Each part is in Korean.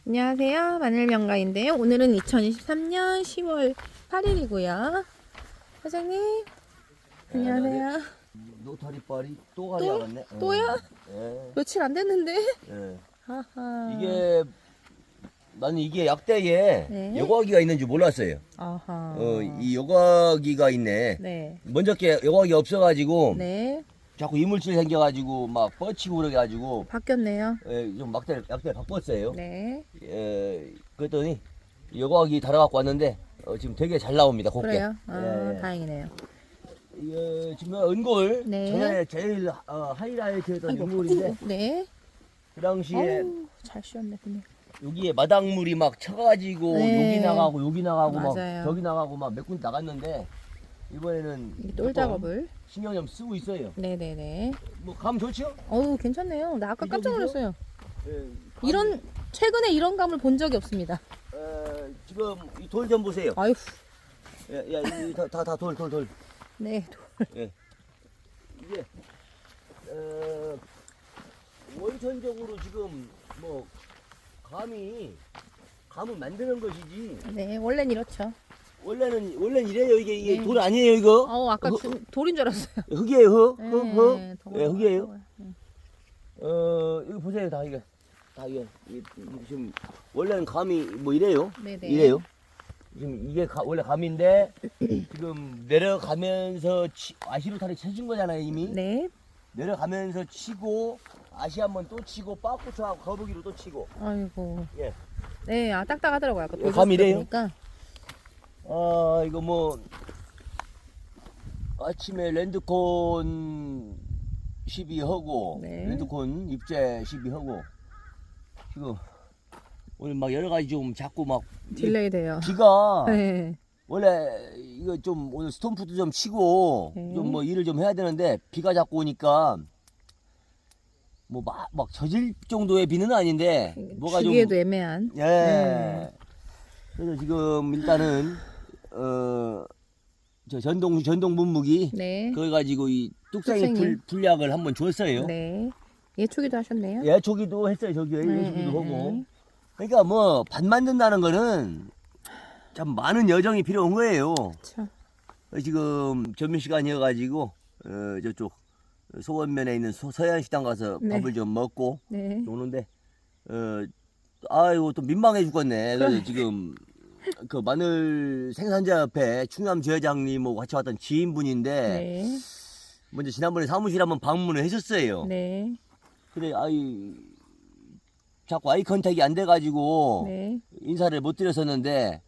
안녕하세요. 마늘명가인데요. 오늘은 2023년 10월 8일이고요. 사장님, 안녕하세요. 노타리빨이 또 가져왔네. 또요? 예. 며칠 안 됐는데? 예. 아하. 나는 이게 약대에 네. 여과기가 있는 줄 몰랐어요. 아하. 이 여과기가 있네. 네. 먼저 게 여과기 없어가지고 네. 자꾸 이물질 생겨가지고 막 뻗치고 그래가지고 바뀌었네요. 좀 약대 바꿨어요. 네. 그랬더니 여과기 달아갖고 왔는데 지금 되게 잘 나옵니다. 곱게. 그래요? 예. 다행이네요. 지금 은골 네. 전에 제일 하이라이트였던 은골인데 네. 그 당시에 어우, 잘 씌웠네, 근데. 여기에 마당물이 막 쳐가지고 네. 여기 나가고 막 맞아요. 저기 나가고 막 몇 군데 나갔는데 이번에는 이게 똘 작업을. 신경 좀 쓰고 있어요. 네네네. 뭐 감 좋죠? 어우, 괜찮네요. 나 아까 깜짝 놀랐어요. 감, 최근에 이런 감을 본 적이 없습니다. 지금 이 돌 좀 보세요. 아휴. 야, 다 돌. 네. 이게 원천적으로 지금 뭐 감을 만드는 것이지 네, 원래는 이렇죠. 원래는 이래요. 이게 네. 돌 아니에요 이거? 아까 돌인 줄 알았어요. 흙이에요 흙? 네, 예, 흙이에요. 네. 이거 보세요 다 이게 지금 원래는 감이 뭐 이래요. 네네. 이래요. 지금 이게 원래 감인데 지금 내려가면서 아시로타리 쳐준 거잖아요 이미. 네. 내려가면서 치고 아시 한번 또 치고 빠꾸쳐하고 거북이로 또 치고. 아이고. 예. 네, 딱딱하더라고요. 아까 이거 감이래요? 보니까. 이거 뭐 아침에 랜드콘 시비하고 네. 랜드콘 입제 시비하고 지금 오늘 막 여러 가지 좀 자꾸 막 딜레이 돼요. 비가 네. 원래 이거 좀 오늘 스톰프도 좀 치고 네. 좀 뭐 일을 좀 해야 되는데 비가 자꾸 오니까 뭐 막 젖을 정도의 비는 아닌데 뭐가 좀 주기에도 애매한. 예. 네. 그래서 지금 일단은 저 전동 분무기 네. 그걸 가지고 이 뚝섬이 뚝섬이. 풀약을 한번 줬어요. 네. 예초기도 하셨네요. 예초기도 했어요. 저기 네, 예초기도 네, 하고. 네. 그러니까 뭐 밭 만든다는 거는 참 많은 여정이 필요한 거예요. 그렇죠. 지금 점심시간이어가지고 저쪽 소원면에 있는 서해안식당 가서 네. 밥을 좀 먹고 네. 오는데 아이고 또 민망해 죽겠네. 그래서 지금 그 마늘 생산자 옆에 충남 주회장님하고 같이 왔던 지인분인데 네. 먼저 지난번에 사무실 한번 방문을 했었어요. 네. 근데 자꾸 아이 컨택이 안 돼가지고 네. 인사를 못 드렸었는데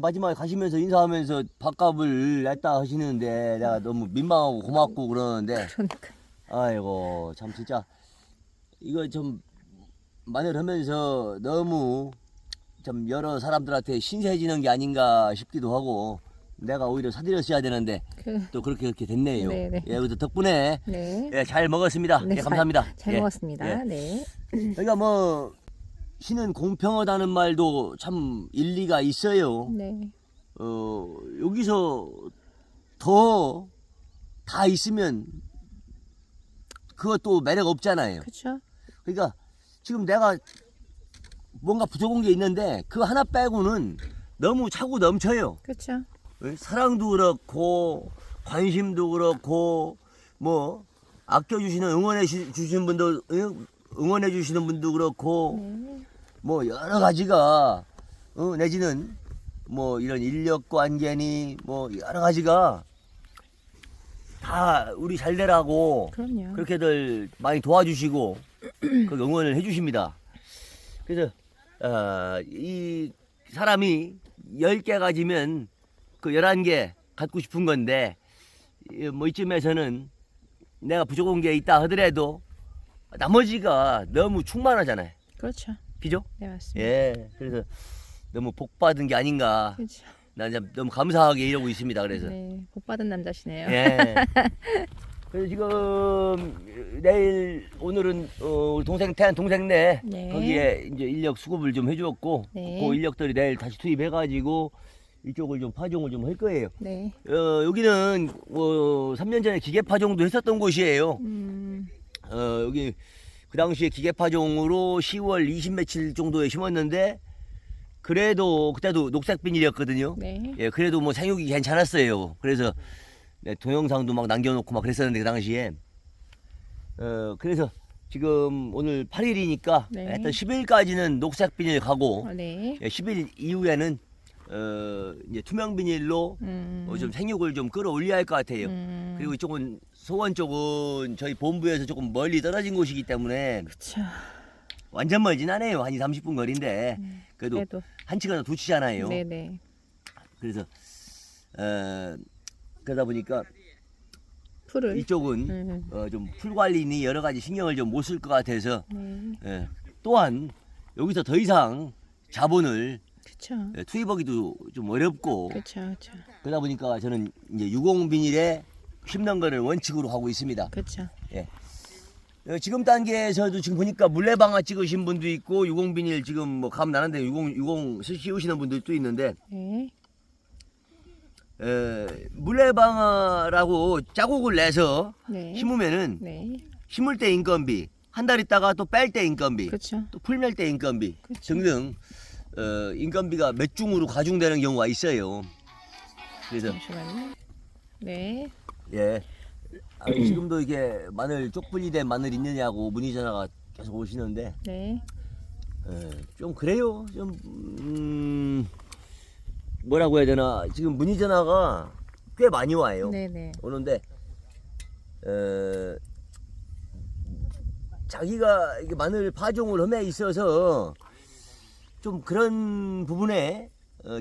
마지막에 가시면서 인사하면서 밥값을 냈다 하시는데 내가 너무 민망하고 고맙고 그러는데 그러니까. 아이고 참 진짜 이거 좀 마늘 하면서 너무 좀 여러 사람들한테 신세지는 게 아닌가 싶기도 하고 내가 오히려 사드렸어야 되는데 또 그렇게 됐네요. 네네. 예, 그래서 덕분에 네. 예, 잘 먹었습니다. 네, 예, 감사합니다. 잘 예, 먹었습니다. 예. 네. 그러니까 뭐 신은 공평하다는 말도 참 일리가 있어요. 네. 여기서 더 다 있으면 그것도 매력 없잖아요. 그렇죠. 그러니까 지금 내가 뭔가 부족한 게 있는데 그 하나 빼고는 너무 차고 넘쳐요. 그렇죠. 사랑도 그렇고 관심도 그렇고 뭐 아껴주시는 응원해 주시는 분도 응원해 주시는 분도 그렇고 네. 뭐 여러 가지가 내지는 뭐 이런 인력 관계니 뭐 여러 가지가 다 우리 잘 되라고 그럼요. 그렇게들 많이 도와주시고 그 응원을 해주십니다. 그래서 이 사람이 10개 가지면 그 11개 갖고 싶은 건데 뭐 이쯤에서는 내가 부족한 게 있다 하더라도 나머지가 너무 충만하잖아요. 그렇죠. 그죠? 네, 맞습니다. 예. 그래서 너무 복 받은 게 아닌가. 그렇죠. 난 참 너무 감사하게 이러고 있습니다. 그래서. 네, 복 받은 남자시네요. 예. 그래서 지금 내일 오늘은 우리 태안 동생네 네. 거기에 이제 인력 수급을 좀 해주었고 네. 그 인력들이 내일 다시 투입해가지고 이쪽을 좀 파종을 좀 할 거예요. 네. 여기는 3년 전에 기계 파종도 했었던 곳이에요. 음, 여기 그 당시에 기계파종으로 10월 20 며칠 정도에 심었는데 그래도 그때도 녹색 비닐이었거든요. 네. 예, 그래도 뭐 생육이 괜찮았어요. 그래서 네, 동영상도 막 남겨놓고 막 그랬었는데 그 당시에 그래서 지금 오늘 8일이니까 네. 일단 10일까지는 녹색 비닐 가고 네. 예, 10일 이후에는 이제 투명 비닐로 좀 생육을 좀 끌어올려야 할 것 같아요. 그리고 이쪽은 소원 쪽은 저희 본부에서 조금 멀리 떨어진 곳이기 때문에 그쵸. 완전 멀진 않아요. 한 2, 30분 거리인데 그래도 그래도. 한 치가나 두 치잖아요. 네네. 그래서 그러다 보니까 풀을. 이쪽은 좀 풀 관리니 여러 가지 신경을 좀 못 쓸 것 같아서 네. 또한 여기서 더 이상 자본을 그쵸. 투입하기도 좀 어렵고 그쵸. 그쵸. 그러다 보니까 저는 이제 유공 비닐에 심는 거를 원칙으로 하고 있습니다. 그쵸. 예. 지금 단계에서도 지금 보니까 물레방아 찍으신 분도 있고 유공 비닐 지금 뭐 감 나는데 유공 씌우시는 분들도 있는데 네. 물레방아라고 자국을 내서 네. 심으면은 네. 심을 때 인건비, 한 달 있다가 또 뺄 때 인건비, 그쵸. 또 풀멜 때 인건비 그쵸. 등등 인건비가 몇 중으로 가중되는 경우가 있어요. 그래서 잠시만요. 네. 예. 지금도 이게 마늘 쪽분이 된 마늘 있느냐고 문의 전화가 계속 오시는데 네. 좀 그래요. 좀 뭐라고 해야 되나 지금 문의 전화가 꽤 많이 와요. 네네. 오는데 자기가 이게 마늘 파종을 함에 있어서 좀 그런 부분에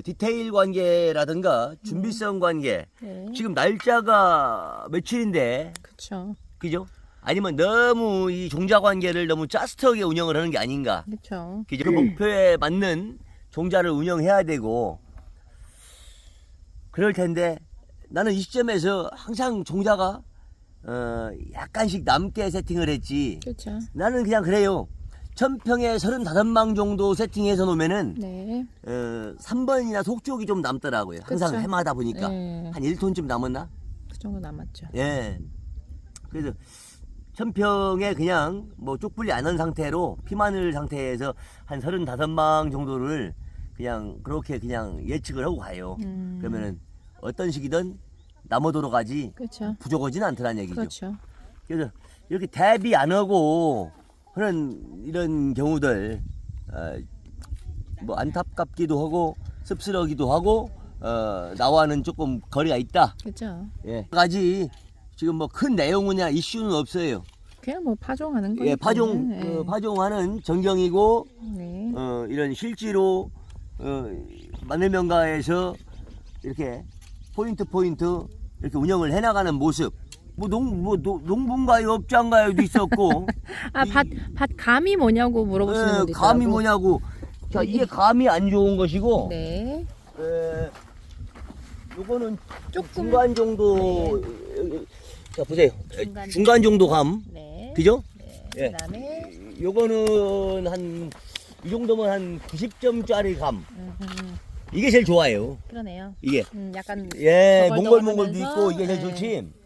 디테일 관계라든가 준비성 관계 네. 지금 날짜가 며칠인데 그쵸. 그죠? 아니면 너무 이 종자 관계를 너무 짜스트하게 운영을 하는 게 아닌가 그쵸. 그죠? 그 목표에 맞는 종자를 운영해야 되고 그럴 텐데 나는 이 시점에서 항상 종자가 약간씩 남게 세팅을 했지 그쵸. 나는 그냥 그래요 1000평에 35망 정도 세팅해서 놓으면은 네. 3번이나 속쪽이 좀 남더라고요 항상 그쵸. 해마다 보니까 네. 한 1톤쯤 남았나? 그 정도 남았죠. 예. 그래서 1000평에 그냥 뭐 쪽불리 안 한 상태로 피마늘 상태에서 한 35망 정도를 그냥 그렇게 그냥 예측을 하고 가요. 그러면은 어떤 시기든 남아도로 가지 그쵸. 부족하지는 않더란 얘기죠. 그렇죠. 그래서 이렇게 대비 안 하고 하는 이런 경우들 뭐 안타깝기도 하고 씁쓸하기도 하고 나와는 조금 거리가 있다. 그죠. 예. 까지 지금 뭐 큰 내용이냐 이슈는 없어요. 그냥 뭐 파종하는 거니까. 예, 파종 네. 파종하는 전경이고 네. 이런 실제로 마늘명가에서 이렇게 포인트 이렇게 운영을 해나가는 모습. 뭐 농분가요, 업장가요도 있었고. 아, 밭 감이 뭐냐고 물어보시는 분도 있더라고. 감이 뭐냐고. 자, 이게 감이 안 좋은 것이고. 네. 요거는 조금. 중간 정도. 자, 보세요. 중간. 중간 정도 감. 네. 그죠? 네. 예. 그다음에 요거는 이 정도면 한 90점짜리 감. 이게 제일 좋아요. 그러네요. 이게. 약간 예, 저걸저걸 몽골도 하면서, 있고 이게 제일 네. 좋지.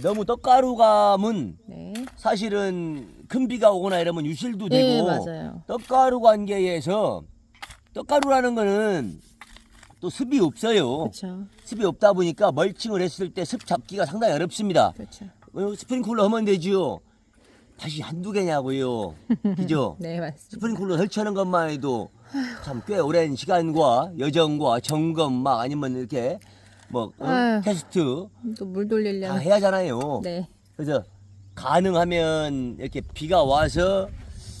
너무 떡가루감은 네. 사실은 큰 비가 오거나 이러면 유실도 네, 되고 맞아요. 떡가루 관계에서 떡가루라는 거는 또 습이 없어요. 그렇죠. 습이 없다 보니까 멀칭을 했을 때 습 잡기가 상당히 어렵습니다. 그렇죠. 스프링쿨러 하면 되지요. 다시 한두 개냐고요. 그죠? 네, 맞습니다. 스프링쿨러 설치하는 것만 해도 참 꽤 오랜 시간과 여정과 점검 막 아니면 이렇게 뭐 아유. 테스트 또 물 다 돌리려면 해야 하잖아요. 네. 그래서 가능하면 이렇게 비가 와서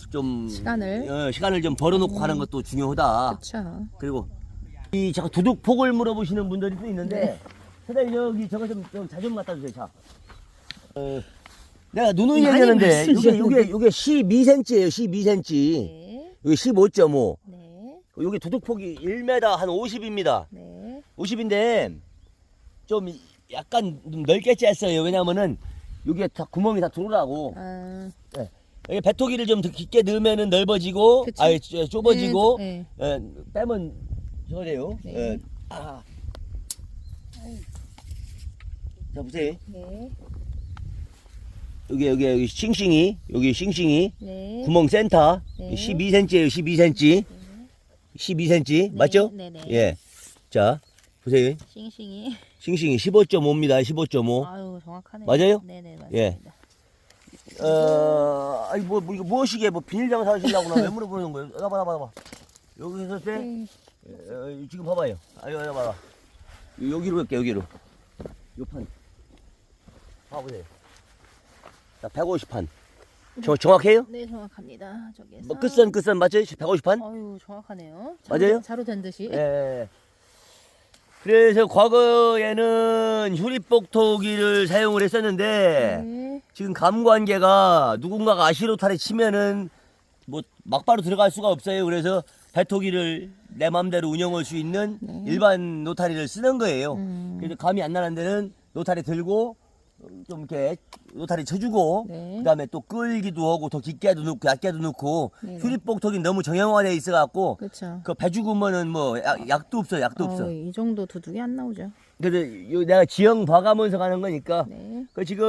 좀 시간을 좀 벌어놓고 하는 것도 중요하다. 그렇죠. 그리고 이 제가 두둑폭을 물어보시는 분들이 또 있는데 사장님 여기 저거 좀 자 좀 갖다 주세요. 자. 내가 누누이 많이 얘기하는데 말씀하셨는데. 요게 12cm예요. 12cm. 네. 여기 15.5. 네. 여기 두둑폭이 1m 한 50입니다. 네. 50인데 좀 약간 좀 넓게 짰어요. 왜냐면은 여기에 다 구멍이 다 들어오라고. 아, 여기 배토기를 좀 더 깊게 넣으면은 넓어지고, 그쵸? 좁아지고, 네, 빼면 저래요. 네. 자 보세요. 네. 여기 싱싱이 여기 싱싱이 네. 구멍 센터 네. 12cm예요. 12cm. 12cm 맞죠? 네네. 예. 자 보세요. 싱싱이. 싱싱이 15.5입니다. 15.5. 아유 정확하네. 맞아요? 네네 맞습니다. 예. 아니 뭐 이거 무엇이게 뭐 비닐장 사시려고 나 왜 물어보는 거예요? 나봐. 여기 있을 때 네. 지금 봐봐요. 여기 봐봐. 여기로 갈게 여기로. 요 판. 봐보세요. 자 150판. 정확해요? 네 정확합니다. 저기에서. 뭐 끝선 맞죠? 150판? 아유 정확하네요. 맞아요? 자루 된 듯이. 예. 그래서 과거에는 휴립복토기를 사용을 했었는데 네. 지금 감관계가 누군가가 아시로타를 치면은 뭐 막바로 들어갈 수가 없어요. 그래서 배토기를 내 마음대로 운영할 수 있는 네. 일반 노타리를 쓰는 거예요. 그래서 감이 안 나는 데는 노타리 들고 좀 이렇게 노타리 쳐주고 네. 그다음에 또 끌기도 하고 더 깊게도 넣고 얕게도 넣고 네네. 휴립복토기 너무 정형화돼 있어갖고 그렇죠. 그 배 죽으면은 뭐 약도 없어 약도 없어. 이 정도 두둑이 안 나오죠. 그래서 내가 지형 봐가면서 가는 거니까 네. 그 지금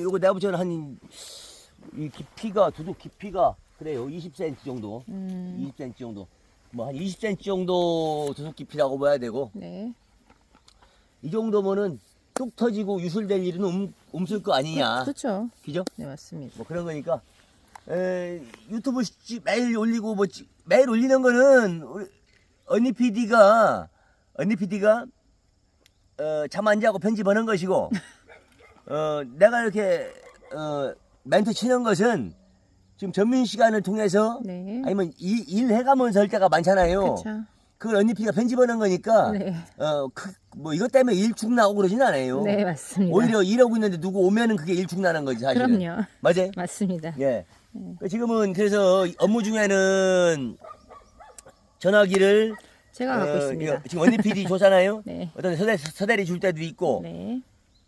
요거 내가 보기에는 한 이 깊이가 두둑 깊이가 그래요 20cm 정도 20cm 정도 뭐 한 20cm 정도 두둑 깊이라고 봐야 되고 네. 이 정도면은 뚝 터지고 유술될 일은 없을 거 아니냐 그렇죠. 그죠? 네 맞습니다. 뭐 그런 거니까 유튜브 매일 올리고 뭐 매일 올리는 거는 우리 언니 PD가 잠 안 자고 편집하는 것이고 내가 이렇게 멘트 치는 것은 지금 전민 시간을 통해서 네. 아니면 일 해가면서 할 때가 많잖아요. 그렇죠. 그걸 언니 PD가 편집하는 거니까 네. 뭐 이것 때문에 일축 나고 그러진 않아요. 네 맞습니다. 오히려 이러고 있는데 누구 오면은 그게 일축 나는 거지 사실은. 그럼요. 맞아요? 맞습니다. 예. 지금은 그래서 업무 중에는 전화기를 제가 갖고 있습니다. 이거 지금 언니 PD 줬잖아요. 네. 어떤 서대리 줄 때도 있고 네.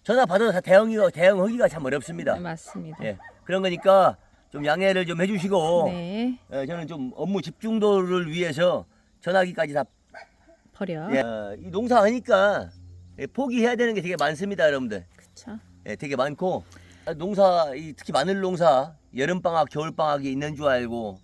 전화 받아도 다 대응하기가 참 어렵습니다. 네, 맞습니다. 예. 그런 거니까 좀 양해를 좀 해주시고 네. 저는 좀 업무 집중도를 위해서 전화기까지 다 버려. 이 농사하니까 포기해야 되는 게 되게 많습니다, 여러분들. 그렇죠. 예, 되게 많고 농사 특히 마늘 농사 여름 방학, 겨울 방학이 있는 줄 알고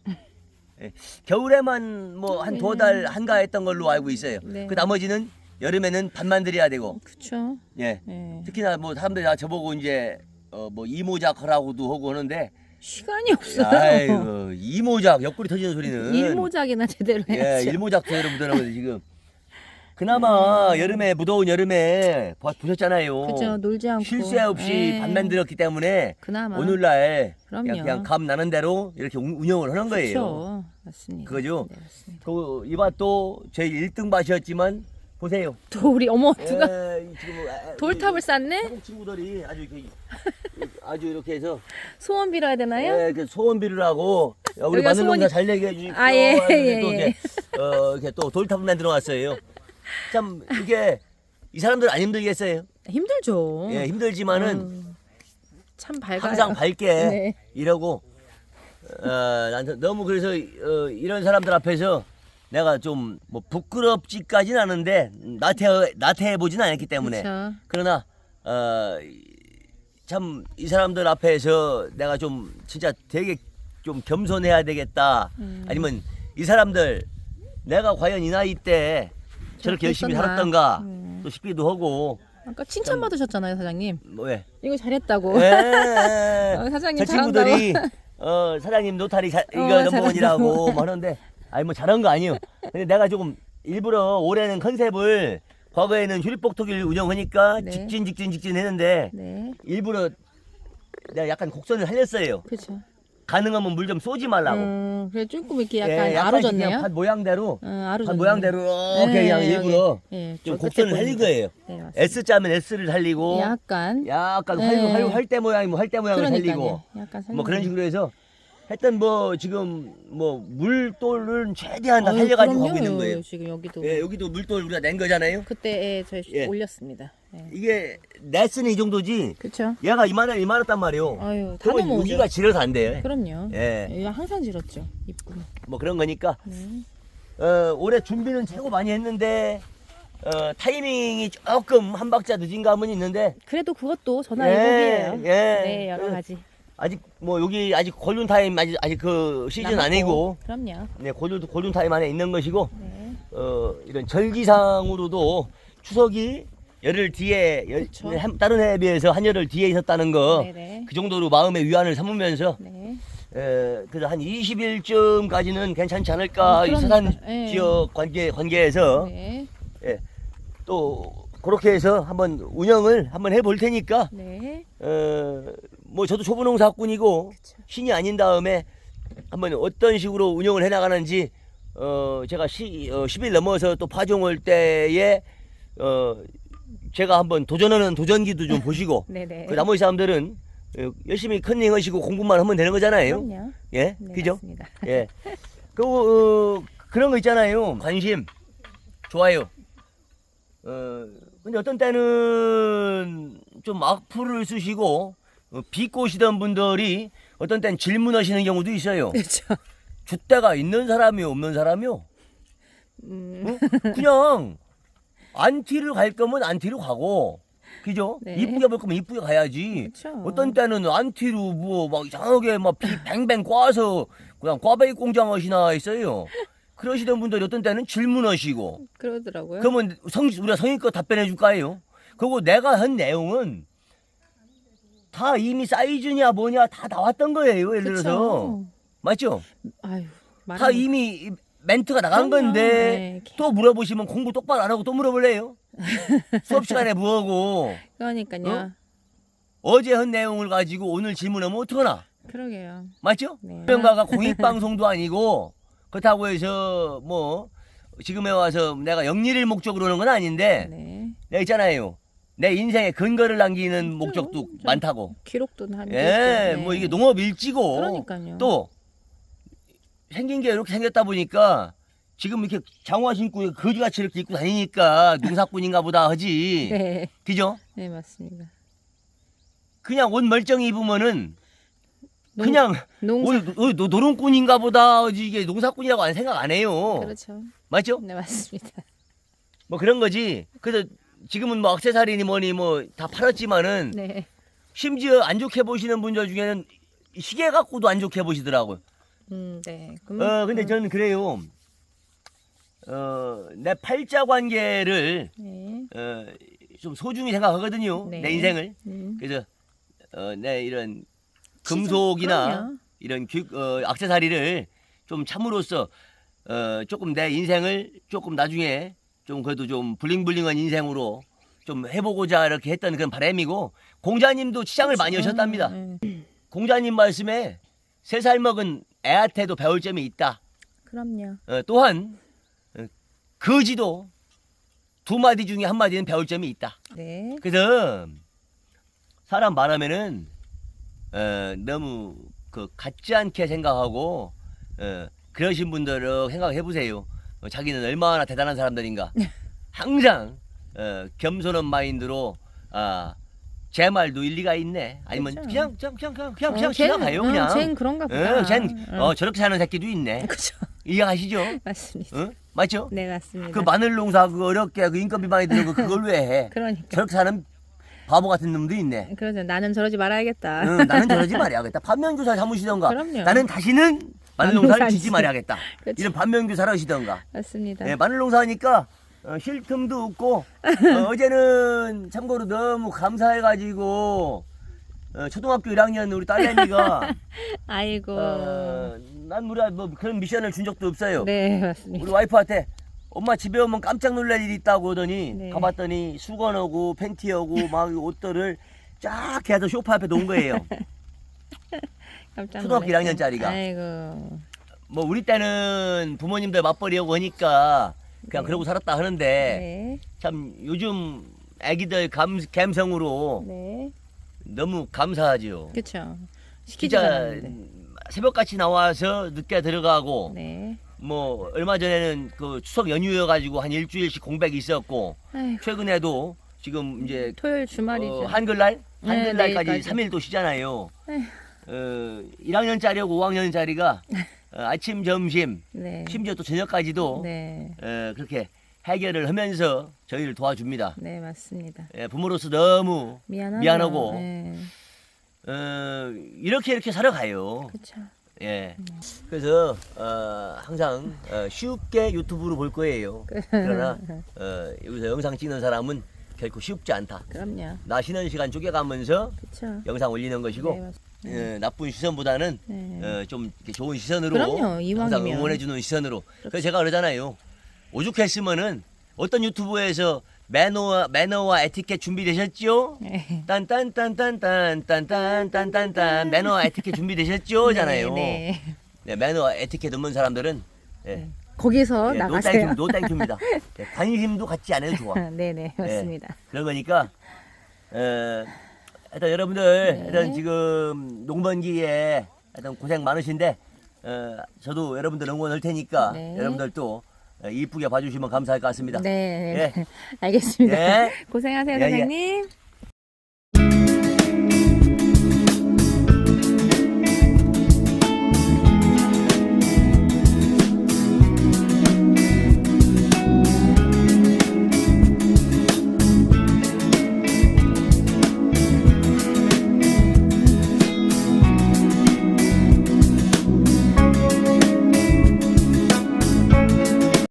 예, 겨울에만 뭐 한 두어 달 한가했던 걸로 알고 있어요. 네. 그 나머지는 여름에는 밭만 들여야 되고 그렇죠. 예. 네. 특히나 뭐 사람들이 다 저보고 이제 뭐 이모작 하라고도 하고 하는데 시간이 없어요. 아이고 이모작 옆구리 터지는 소리는 일모작이나 제대로 예, 해야죠. 일모작도 여러분들 하거든요 지금. 그나마 여름에 무더운 여름에 보셨잖아요. 그죠. 놀지 않고. 쉴 새 없이 네. 밥 만들었기 때문에 그나마. 오늘날 그럼요. 그냥 감 나는 대로 이렇게 운영을 하는 거예요. 그렇죠. 맞습니다. 그거죠? 네, 맞습니다. 이 밭도 제 1등 밭이었지만 보세요. 또 우리 어머 누가 지금 돌탑을 쌓네? 한국 친구들이 아주 이렇게 해서 소원 빌어야 되나요? 그 소원비를 하고 우리 여기가 마늘 농사 소원이- 잘 내게 해주십시오. 아, 예, 하는데 예, 또 예. 이렇게 또 돌탑을 만들어 놨어요. 참 이게 이 사람들 안 힘들겠어요. 힘들죠. 예, 힘들지만은 아유, 참 밝아요. 항상 밝게 네. 이러고 난 너무 그래서 이런 사람들 앞에서 내가 좀 뭐 부끄럽지까지는 않은데 나태해 보진 않았기 때문에 그쵸. 그러나 참 이 사람들 앞에서 내가 좀 진짜 되게 좀 겸손해야 되겠다. 아니면 이 사람들 내가 과연 이 나이 때 저렇게 열심히 했었나. 살았던가 또 싶기도 하고 아까 칭찬 받으셨잖아요, 사장님. 왜? 이거 잘했다고. 사장님 저 친구들이 잘한다고. 사장님 노타리 이거 잘한다고. 넘버원이라고 뭐 하는데 아니 뭐 잘한 거 아니에요. 근데 내가 조금 일부러 올해는 컨셉을 과거에는 휴립복토기를 운영하니까 네. 직진 했는데 네. 일부러 내가 약간 곡선을 살렸어요. 그렇죠. 가능하면 물 좀 쏘지 말라고. 그래 조금 이렇게 예, 약간 그냥 아로졌네요. 밭 모양대로 아로졌네요. 밭 모양대로 이렇게 그냥 일부러 예, 좀 저 곡선을 끝에 살린 보니까. 거예요. 네, 맞습니다. S자면 S를 살리고 약간 약간 네. 활대 모양이면 활대 모양을 그러니까요. 살리고 약간 뭐 그런 살리고. 식으로 해서 하여튼 뭐 지금 뭐 물돌은 최대한 다 아유, 살려가지고 그럼요. 하고 있는 거예요. 지금 여기도 예, 여기도 물돌 우리가 낸 거잖아요. 그때 저희 예. 올렸습니다. 예. 이게 냈으니 이 정도지. 그렇죠. 얘가 이만했단 말이에요. 아유 다 그러면 넘어오죠. 여기가 질어서 안 돼. 그럼요. 예. 얘가 항상 질었죠. 이쁘면. 뭐 그런 거니까 네. 올해 준비는 최고 많이 했는데 타이밍이 조금 한 박자 늦은 감은 있는데 그래도 그것도 전화위복이에요. 예. 네, 여러 가지. 아직 뭐 여기 아직 골든 타임 아직 그 시즌 남았고. 아니고 그럼요. 네 골든 타임 안에 있는 것이고 네. 이런 절기상으로도 추석이 열흘 뒤에 그쵸. 다른 해에 비해서 한 열흘 뒤에 있었다는 거 네네. 그 정도로 마음의 위안을 삼으면서 네. 그래서 한 20일쯤까지는 괜찮지 않을까 이 그러니까, 서산 예. 지역 관계에서 네. 예, 또 그렇게 해서 한번 운영을 한번 해볼 테니까 네. 뭐 저도 초보농사꾼이고 그쵸. 신이 아닌 다음에 한번 어떤 식으로 운영을 해나가는지 제가 10일 넘어서 또 파종 올 때에 제가 한번 도전하는 도전기도 좀 보시고 네네. 그 나머지 사람들은 열심히 컨닝하시고 공부만 하면 되는 거잖아요. 그럼요. 예, 네, 그죠? 맞습니다. 예. 그 그런 거 있잖아요. 관심, 좋아요. 근데 어떤 때는 좀 악플을 쓰시고 비꼬시던 분들이 어떤 때는 질문하시는 경우도 있어요. 그렇죠. 줏대가 있는 사람이요, 없는 사람이요? 그냥 안티를 갈 거면 안티로 가고, 그죠? 네. 이쁘게 볼 거면 이쁘게 가야지. 그쵸. 어떤 때는 안티로 뭐 막 이상하게 막 비 뱅뱅 꽈서 그냥 꽈배기 공장 하시나 있어요. 그러시던 분들이 어떤 때는 질문하시고, 그러더라고요. 그러면 우리가 성의껏 답변해 줄까요? 그리고 내가 한 내용은 다 이미 사이즈냐 뭐냐 다 나왔던 거예요. 예를 들어서. 그쵸. 맞죠? 아유. 다 이미 멘트가 나간 그럼요. 건데 네. 또 물어보시면 공부 똑바로 안 하고 또 물어볼래요? 수업 시간에 뭐하고 그러니까요. 어제 한 내용을 가지고 오늘 질문하면 어떡하나? 그러게요. 맞죠? 네. 평가가 공익방송도 아니고 그렇다고 해서 뭐 지금에 와서 내가 영리를 목적으로 하는 건 아닌데 네. 내가 있잖아요. 내 인생에 근거를 남기는 목적도 많다고. 기록도 하는 게 예, 있고. 네. 뭐 이게 농업 일지고 그러니까요. 또 생긴 게 이렇게 생겼다 보니까 지금 이렇게 장화 신고 거지같이 이렇게 입고 다니니까 농사꾼인가 보다 하지. 네. 그죠? 네, 맞습니다. 그냥 옷 멀쩡히 입으면은 그냥 농사. 노름꾼인가 보다 하지 이게 농사꾼이라고 안 생각 안 해요. 그렇죠. 맞죠? 네, 맞습니다. 뭐 그런 거지. 그래서 지금은 뭐 액세서리니 뭐니 뭐 다 팔았지만은 네. 심지어 안 좋게 보시는 분들 중에는 시계 갖고도 안 좋게 보시더라고요. 네. 근데 저는 그래요. 내 팔자 관계를 네. 좀 소중히 생각하거든요. 네. 내 인생을. 그래서 내 이런 시선, 금속이나 그럼요. 이런 액세서리를 좀 참으로써 조금 내 인생을 조금 나중에 좀 그래도 좀 블링블링한 인생으로 좀 해보고자 이렇게 했던 그런 바람이고 공자님도 치장을 많이 하셨답니다. 공자님 말씀에 3살 먹은 애한테도 배울 점이 있다. 그럼요. 또한 거지도 2마디 중에 1마디는 배울 점이 있다. 네. 그래서 사람 말하면은 너무 그 같지 않게 생각하고 그러신 분들은 생각해 보세요. 자기는 얼마나 대단한 사람들인가. 항상 겸손한 마인드로 제 말도 일리가 있네. 아니면 그렇죠. 그냥 지나가요. 그냥. 쟨 그런가 보다. 저렇게 사는 새끼도 있네. 그렇죠. 이해하시죠? 맞습니다. 맞죠? 네, 맞습니다. 그 마늘 농사 그 어렵게 그 인건비 많이 드는 거 그걸 왜 해? 그러니까. 저렇게 사는 바보 같은 놈도 있네. 그러죠. 나는 저러지 말아야겠다. 나는 저러지 말아야겠다. 반면교사 삼으시던가. 그럼요. 나는 다시는 마늘 농사를 농사 짓지 말아야겠다. 그렇죠. 이런 반면교사를 하시던가. 맞습니다. 네, 마늘 농사하니까 쉴 틈도 없고 어제는 참고로 너무 감사해가지고 초등학교 1학년 우리 딸내미가 아이고. 난 우리 뭐 그런 미션을 준 적도 없어요. 네, 맞습니다. 우리 와이프한테 엄마 집에 오면 깜짝 놀랄 일이 있다고 하더니 네. 가봤더니 수건하고 팬티하고 막 옷들을 쫙 해서 소파 앞에 놓은 거예요. 깜짝 초등학교 놀랐어요. 1학년짜리가. 아이고. 뭐 우리 때는 부모님들 맞벌이하고 하니까 그냥 네. 그러고 살았다 하는데 네. 참 요즘 애기들 감성으로 네. 너무 감사하죠. 그렇죠. 시키지도 진짜 않았는데. 새벽같이 나와서 늦게 들어가고 네. 뭐 얼마 전에는 그 추석 연휴여가지고 한 일주일씩 공백이 있었고 아이고. 최근에도 지금 이제 토요일 주말이죠. 한글날까지 네, 내일까지. 3일 또 쉬잖아요. 에휴. 1학년짜리하고 5학년짜리가 아침 점심 네. 심지어 또 저녁까지도 네. 그렇게 해결을 하면서 저희를 도와줍니다. 네, 맞습니다. 예, 부모로서 너무 미안하죠. 미안하고 네. 이렇게 살아가요. 그쵸. 예. 그래서 항상 쉽게 유튜브로 볼 거예요. 그러나 여기서 영상 찍는 사람은 결코 쉽지 않다. 그럼요. 나 쉬는 시간 쪼개가면서 그쵸. 영상 올리는 것이고 네, 맞습니다. 나쁜 시선보다는 네. 좀 이렇게 좋은 시선으로 그럼요, 항상 이왕이면. 응원해주는 시선으로. 그래서 제가 그러잖아요. 오죽했으면은 어떤 유튜브에서 매너와 에티켓 준비되셨죠? 네. 딴딴딴딴딴딴딴딴딴 매너와 에티켓 준비되셨죠?잖아요. 네, 네, 매너와 에티켓 없는 사람들은 네. 거기서 예, 나가세요. 노땡큐입니다. 예, 관심도 갖지 않아도 좋아. 네네, 맞습니다. 그런 거니까 일단 여러분들 일단 지금 농번기에 일단 고생 많으신데 저도 여러분들 응원할 테니까 네. 여러분들도 이쁘게 봐주시면 감사할 것 같습니다. 네, 예. 알겠습니다. 예. 고생하세요, 예, 예. 사장님.